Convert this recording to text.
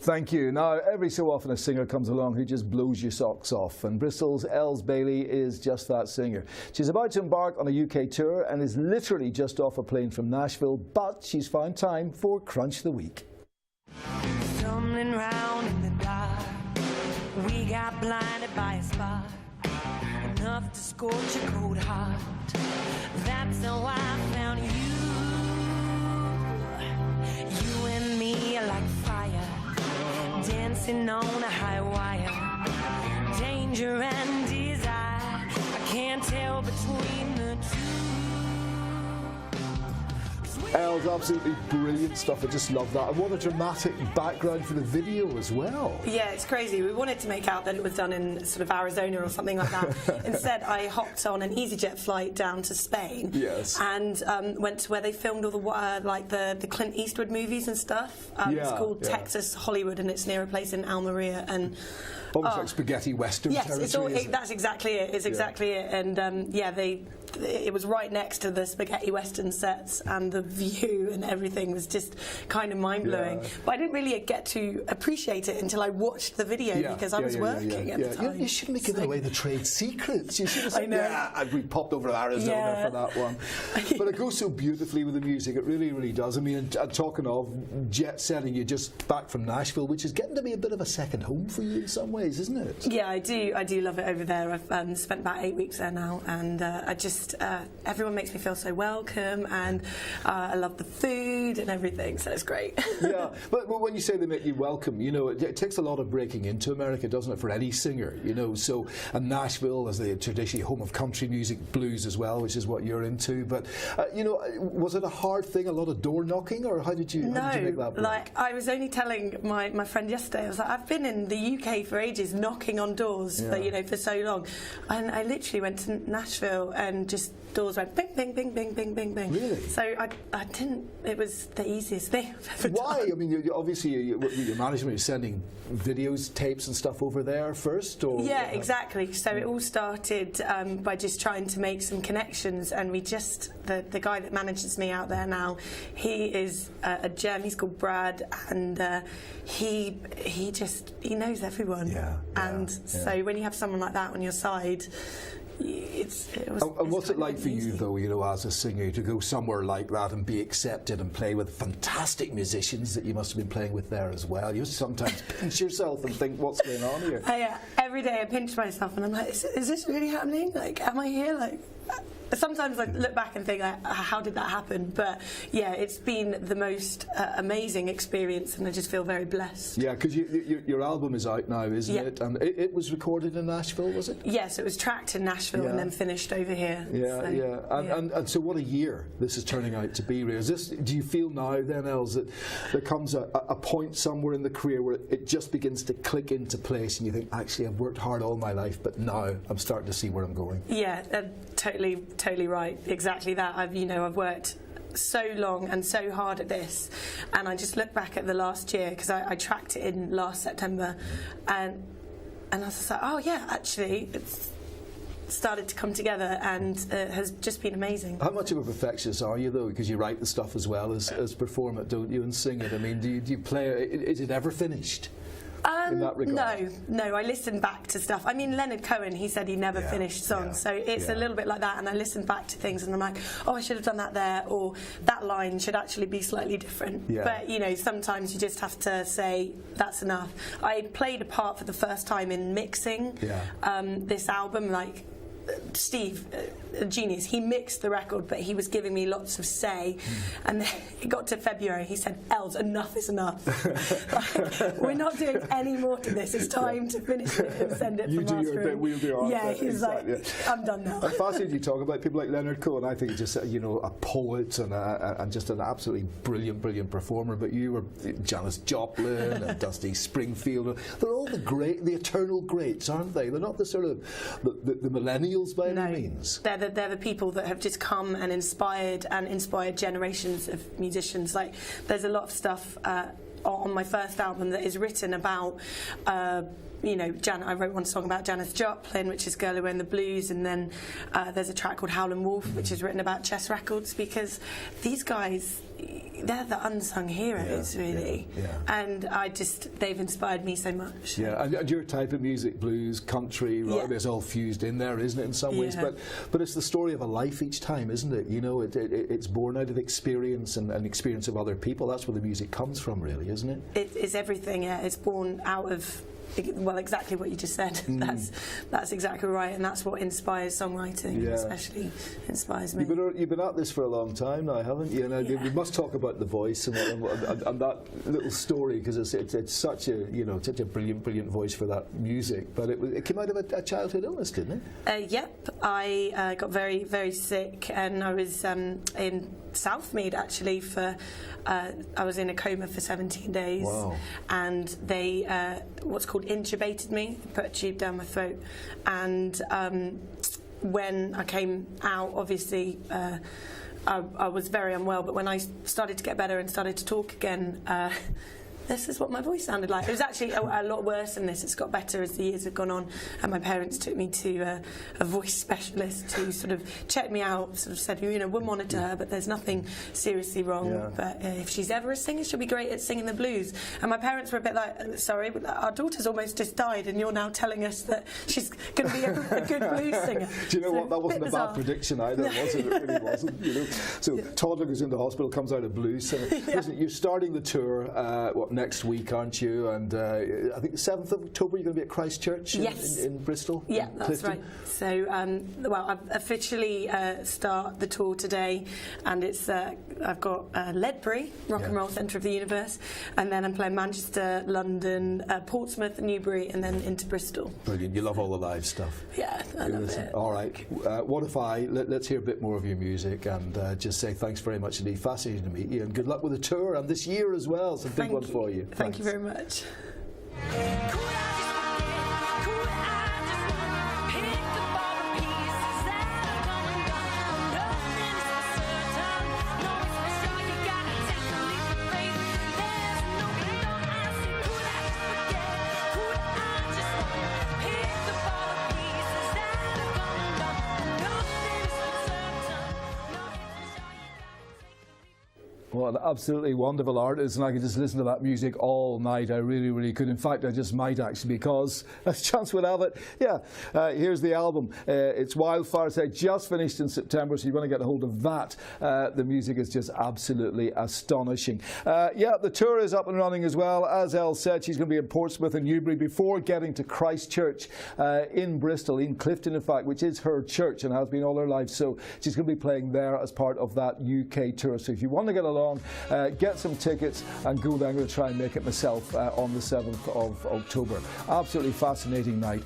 Thank you. Now, every so often a singer comes along who just blows your socks off, and Bristol's Elles Bailey is just that singer. She's about to embark on a UK tour and is literally just off a plane from Nashville, but she's found time for Crunch the Week. Stumbling round in the dark, we got blinded by a spark, enough to scorch a cold heart. That's how I found you. You and me are like fire, dancing on a high wire. Danger and desire, I can't tell between the two. Elles, absolutely brilliant stuff. I just love that. And what a dramatic background for the video as well. Yeah, it's crazy. We wanted to make out that it was done in sort of Arizona or something like that. Instead, I hopped on an EasyJet flight down to Spain. Yes. And went to where they filmed all the like the Clint Eastwood movies and stuff. It's called Texas Hollywood, and it's near a place in Almeria. And almost like spaghetti western territory. Yes, that's exactly it. It's exactly it. And it was right next to the spaghetti western sets, and the view and everything was just kind of mind-blowing. Yeah. But I didn't really get to appreciate it until I watched the video because I was working at the time. You shouldn't be giving away the trade secrets. You should have said, we popped over to Arizona for that one. But it goes so beautifully with the music. It really, really does. I mean, and talking of jet setting, you're just back from Nashville, which is getting to be a bit of a second home for you in some ways, isn't it? Yeah, I do love it over there. I've spent about 8 weeks there now, and everyone makes me feel so welcome, and I love the food and everything, so it's great. Yeah, but when you say they make you welcome, you know, it takes a lot of breaking into America, doesn't it, for any singer, you know, so, and Nashville is the traditionally home of country music, blues as well, which is what you're into, but, you know, was it a hard thing, a lot of door knocking, or how did you make that break? Like, I was only telling my friend yesterday, I was like, I've been in the UK for ages, knocking on doors for so long, and I literally went to Nashville and just doors went bing, bing, bing, bing, bing, bing, bing. Really? So I didn't. It was the easiest thing I've ever done. Why? I mean, obviously your management is sending videos, tapes, and stuff over there first, or yeah, exactly. So it all started by just trying to make some connections, and we just the guy that manages me out there now, he is a gem. He's called Brad, and he knows everyone. So when you have someone like that on your side. And what's it like for you, though, you know, as a singer, to go somewhere like that and be accepted and play with fantastic musicians that you must have been playing with there as well? You sometimes pinch yourself and think, what's going on here? Yeah, every day I pinch myself and I'm like, is this really happening? Like, am I here? Like, sometimes I look back and think, like, how did that happen? But yeah, it's been the most amazing experience, and I just feel very blessed. Yeah, because your album is out now, isn't it? And it was recorded in Nashville, was it? Yes, it was tracked in Nashville and then finished over here. And so what a year this is turning out to be. Is this? Do you feel now then, Elles, that there comes a point somewhere in the career where it just begins to click into place, and you think, actually, I've worked hard all my life, but now I'm starting to see where I'm going? Yeah, totally right. Exactly that. I've worked so long and so hard at this, and I just look back at the last year, because I tracked it in last September, and I was just like, oh yeah, actually it's started to come together, and has just been amazing. How much of a perfectionist are you, though, because you write the stuff as well as perform it, don't you, and sing it? I mean, do you play it? Is it ever finished? In that regard? No, I listen back to stuff. I mean, Leonard Cohen, he said he never finished songs, so it's a little bit like that, and I listen back to things and I'm like, oh, I should have done that there, or that line should actually be slightly different. But, you know, sometimes you just have to say, that's enough. I played a part for the first time in mixing this album, like, Steve, a genius, he mixed the record, but he was giving me lots of say, and then it got to February, he said, Elles, enough is enough. Like, we're not doing any more to this, it's time to finish it and send it for mastering. You do your bit, we'll do ours. Yeah, he's like, I'm done now. I'm fascinated you talk about people like Leonard Cohen. I think he's just, you know, a poet and just an absolutely brilliant performer, but you were Janis Joplin and Dusty Springfield. They're all the eternal greats, aren't they? They're not the sort of the millennials by any means. They're the people that have just come and inspired generations of musicians. Like, there's a lot of stuff on my first album that is written about you know, I wrote one song about Janis Joplin, which is Girl Who Owned the Blues, and then there's a track called Howlin' Wolf, which is written about chess records, because these guys, they're the unsung heroes, really. And they've inspired me so much. Yeah, and your type of music, blues, country, right? It's all fused in there, isn't it, in some ways? But it's the story of a life each time, isn't it? You know, it's born out of experience and experience of other people. That's where the music comes from, really, isn't it? It's everything, yeah. It's born out of, well, exactly what you just said. That's exactly right, and that's what inspires songwriting, especially inspires me. You've been at this for a long time now, haven't you? And we must talk about the voice and that little story, because it's such a brilliant voice for that music. But it came out of a childhood illness, didn't it? Yep, I got very, very sick, and I was in Southmead actually for. I was in a coma for 17 days, and they what's called intubated me, put a tube down my throat, and when I came out, obviously I was very unwell, but when I started to get better and started to talk again, this is what my voice sounded like. It was actually a lot worse than this. It's got better as the years have gone on, and my parents took me to a voice specialist who sort of checked me out, sort of said, we'll monitor her, but there's nothing seriously wrong. But if she's ever a singer, she'll be great at singing the blues. And my parents were a bit like, sorry, our daughter's almost just died, and you're now telling us that she's going to be a good blues singer. Do you know what? That wasn't a bad prediction either, was it? It really wasn't. So toddler goes into hospital, comes out a blues singer. Listen, you're starting the tour, next week, aren't you? And I think the 7th of October you're going to be at Christchurch in Bristol. Yeah, that's right. So, I officially start the tour today, and it's I've got Ledbury, Rock and Roll Centre of the Universe, and then I'm playing Manchester, London, Portsmouth, Newbury, and then into Bristol. Brilliant. You love all the live stuff. Yeah, I love it. All right. What if let's hear a bit more of your music, and just say thanks very much indeed. Fascinating to meet you, and good luck with the tour and this year as well. It's a big one for you. Thank you very much. What an absolutely wonderful artist, and I could just listen to that music all night. I really, really could. In fact, I just might actually, because as chance would have it, here's the album. It's Wildfires. I just finished in September, so you want to get a hold of that. The music is just absolutely astonishing. The tour is up and running as well. As Elle said, she's going to be in Portsmouth and Newbury before getting to Christchurch in Bristol, in Clifton, in fact, which is her church and has been all her life. So she's going to be playing there as part of that UK tour. So if you want to get along, get some tickets and go there. I'm going to try and make it myself on the 7th of October. Absolutely fascinating night.